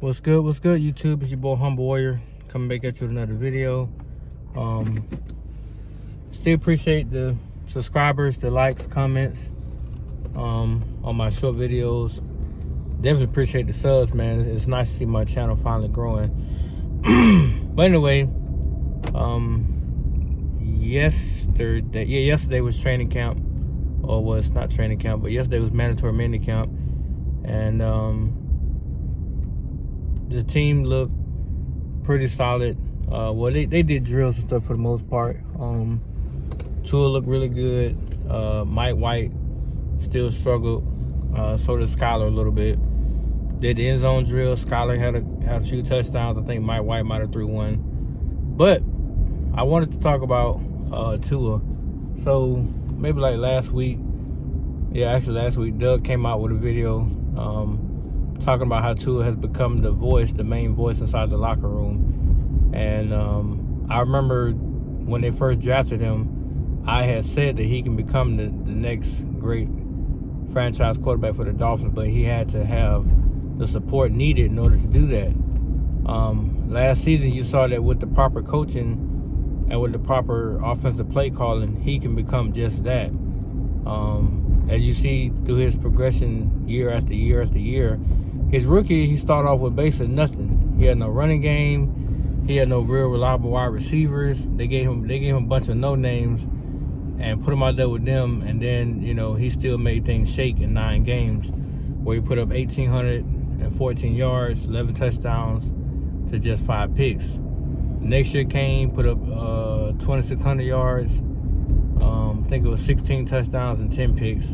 What's good, YouTube? It's your boy Humble Warrior coming back at you with another video. Still appreciate the subscribers, the likes, comments on my short videos. Definitely appreciate the subs, man. It's nice to see my channel finally growing. But anyway, yesterday was training camp, or was not training camp, but yesterday was mandatory mini camp, and the team looked pretty solid. Well, they did drills and stuff for the most part. Tua looked really good. Mike White still struggled. So did Skylar a little bit. Did the end zone drill. Skylar had a few touchdowns. I think Mike White might have threw one. But I wanted to talk about Tua. So maybe like last week, Doug came out with a video talking about how Tua has become the main voice inside the locker room. And I remember when they first drafted him, I had said that he can become the next great franchise quarterback for the Dolphins, but he had to have the support needed in order to do that. Last season, you saw that with the proper coaching and with the proper offensive play calling, he can become just that. As you see through his progression year after year after year, his rookie, he started off with basically nothing. He had no running game. He had no real reliable wide receivers. They gave him a bunch of no names and put him out there with them. And then, he still made things shake in 9 games, where he put up 1,814 yards, 11 touchdowns to just 5 picks. Next year came, put up 2,600 yards. I think it was 16 touchdowns and 10 picks.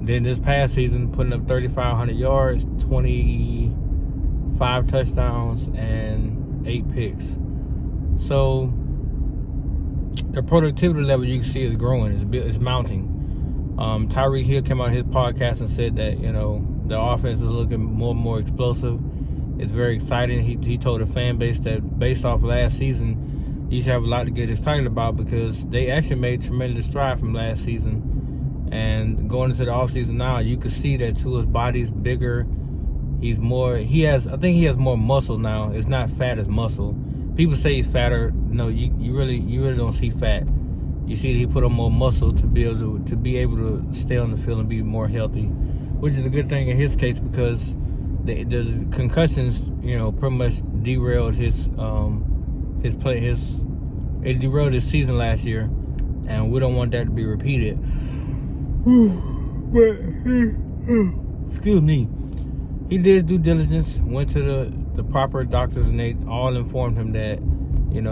Then this past season, putting up 3,500 yards, 25 touchdowns, and 8 picks. So the productivity level you can see is growing. It's mounting. Tyreek Hill came on his podcast and said that the offense is looking more and more explosive. It's very exciting. He told the fan base that based off last season, you should have a lot to get excited about, because they actually made tremendous stride from last season. And going into the offseason now, you can see that Tua's body's bigger. I think he has more muscle now. It's not fat as muscle. People say he's fatter. No, you really don't see fat. You see that he put on more muscle to be able to stay on the field and be more healthy, which is a good thing in his case, because the concussions, pretty much derailed his play. It derailed his season last year, and we don't want that to be repeated. Excuse me. He did his due diligence, went to the proper doctors, and they all informed him that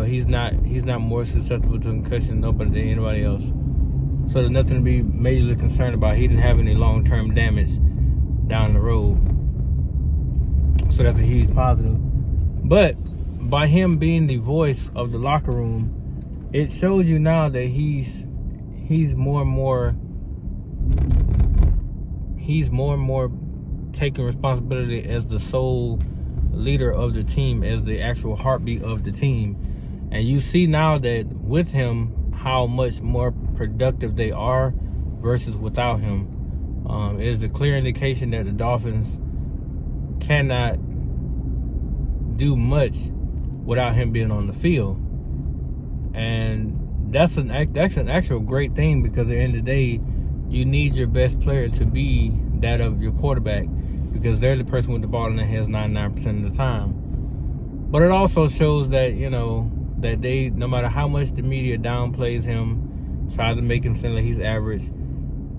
he's not more susceptible to concussion than anybody else. So there's nothing to be majorly concerned about. He didn't have any long-term damage down the road. So that's a huge positive. But by him being the voice of the locker room, it shows you now that he's more and more taking responsibility as the sole leader of the team, as the actual heartbeat of the team. And you see now that with him, how much more productive they are versus without him. It is a clear indication that the Dolphins cannot do much without him being on the field. And that's an actual great thing, because at the end of the day, you need your best player to be that of your quarterback, because they're the person with the ball in their hands 99% of the time. But it also shows that, that they, no matter how much the media downplays him, tries to make him seem like he's average,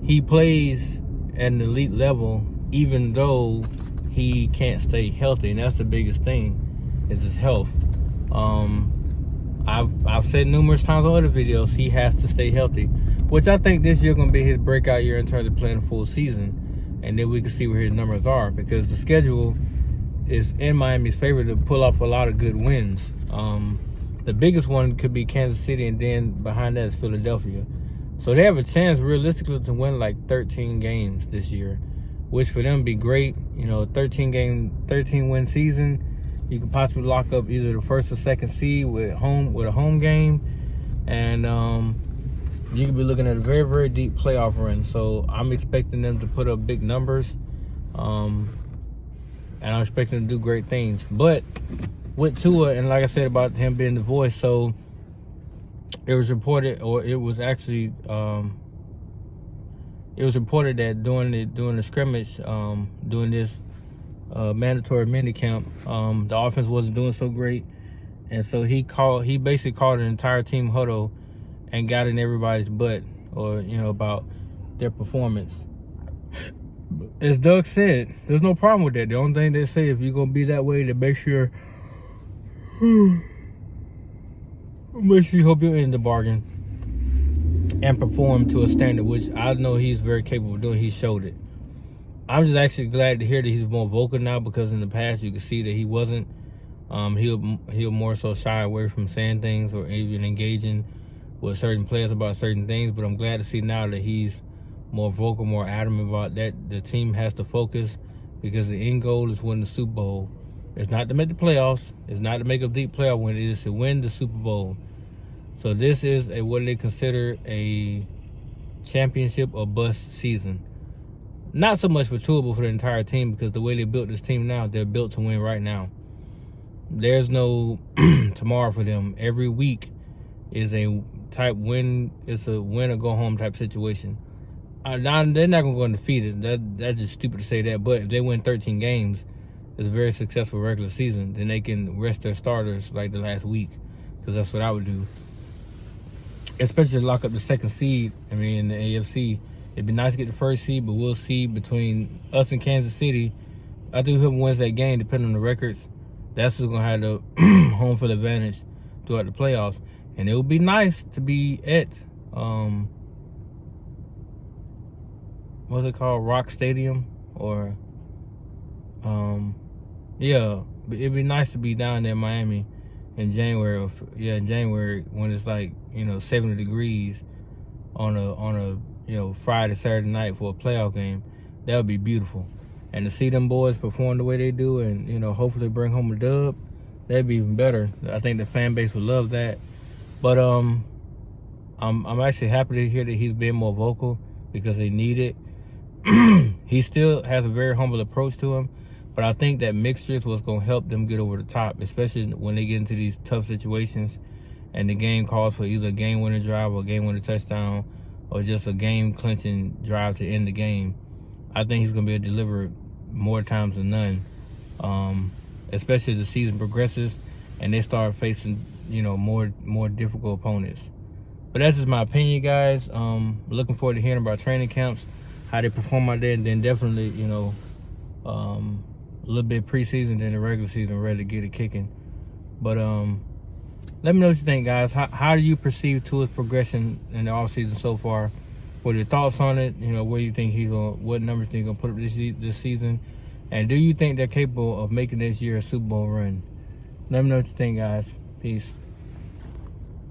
he plays at an elite level, even though he can't stay healthy. And that's the biggest thing, is his health. I've said numerous times on other videos, he has to stay healthy, which I think this year going to be his breakout year in terms of playing a full season. And then we can see where his numbers are, because the schedule is in Miami's favor to pull off a lot of good wins. The biggest one could be Kansas City, and then behind that is Philadelphia. So they have a chance realistically to win like 13 games this year, which for them would be great. 13 win season. You could possibly lock up either the first or second seed with a home game, and you could be looking at a very, very deep playoff run. So I'm expecting them to put up big numbers. and I'm expecting him to do great things. But with Tua, and like I said about him being the voice, so it was reported, or it was actually, it was reported that during the scrimmage, during this mandatory mini camp, the offense wasn't doing so great, and so he basically called an entire team huddle and got in everybody's butt, or about their performance. As Doug said, there's no problem with that. The only thing they say, if you're gonna be that way, to make sure you hope you're in the bargain and perform to a standard, which I know he's very capable of doing. He showed it. I'm just actually glad to hear that he's more vocal now, because in the past you could see that he wasn't. He'll more so shy away from saying things or even engaging with certain players about certain things. But I'm glad to see now that he's more vocal, more adamant about that. The team has to focus, because the end goal is win the Super Bowl. It's not to make the playoffs. It's not to make a deep playoff win. It is to win the Super Bowl. So this is what they consider a championship or bust season. Not so much for Tua, but for the entire team, because the way they built this team now, they're built to win right now. There's no tomorrow for them. Every week is a type win. It's a win or go home type situation. Now, they're not going to go undefeated. That's just stupid to say that. But if they win 13 games, it's a very successful regular season. Then they can rest their starters like the last week, because that's what I would do. Especially to lock up the second seed. I mean, in the AFC, it'd be nice to get the first seed, but we'll see between us and Kansas City. I think whoever wins that game, depending on the records, that's who's going to have the home field advantage throughout the playoffs. And it would be nice to be at, what's it called, Rock Stadium? Or, yeah, it'd be nice to be down there in Miami in January, in January, when it's like 70 degrees on a Friday, Saturday night for a playoff game. That would be beautiful. And to see them boys perform the way they do, and hopefully bring home a dub, that'd be even better. I think the fan base would love that. But I'm actually happy to hear that he's been more vocal, because they need it. He still has a very humble approach to him, but I think that mixture is what's going to help them get over the top, especially when they get into these tough situations and the game calls for either a game-winning drive or a game-winning touchdown, or just a game-clinching drive to end the game. I think he's going to be able to deliver more times than none, especially as the season progresses and they start facing more difficult opponents. But that's just my opinion, guys. Looking forward to hearing about training camps, how they perform out there, and then definitely a little bit preseason, then the regular season, ready to get it kicking. But let me know what you think, guys. How do you perceive Tua's progression in the offseason so far? What are your thoughts on it? Where do you think what numbers do you gonna put up this season? And do you think they're capable of making this year a Super Bowl run? Let me know what you think, guys. Peace.